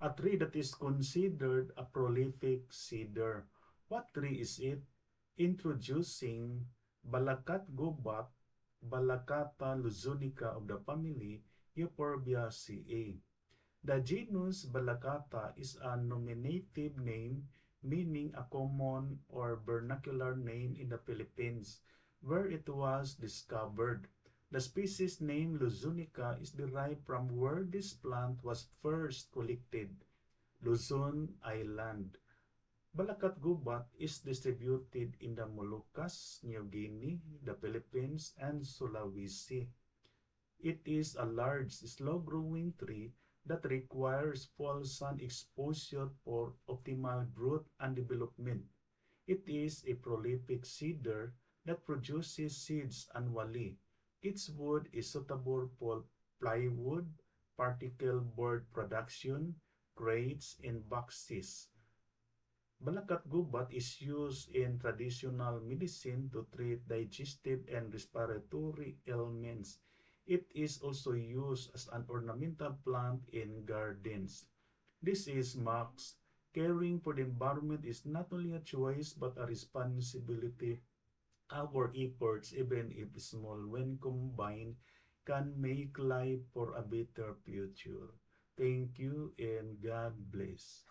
A tree that is considered a prolific seeder. What tree is it? Introducing Balakat gubat, Balakata luzunica of the family Euphorbiaceae. The genus Balakata is a nominative name meaning a common or vernacular name in the Philippines, where it was discovered. The species name Luzunica is derived from where this plant was first collected, Luzon Island. Balakat gubat is distributed in the Moluccas, New Guinea, the Philippines, and Sulawesi. It is a large, slow-growing tree that requires full sun exposure for optimal growth and development. It is a prolific seeder that produces seeds annually. Its wood is suitable for plywood, particle board production, crates, and boxes. Balakat gubat is used in traditional medicine to treat digestive and respiratory ailments. It is also used as an ornamental plant in gardens. This is marks caring for the environment is not only a choice but a responsibility. Our efforts, even if small, when combined, can make life for a better future. Thank you and God bless.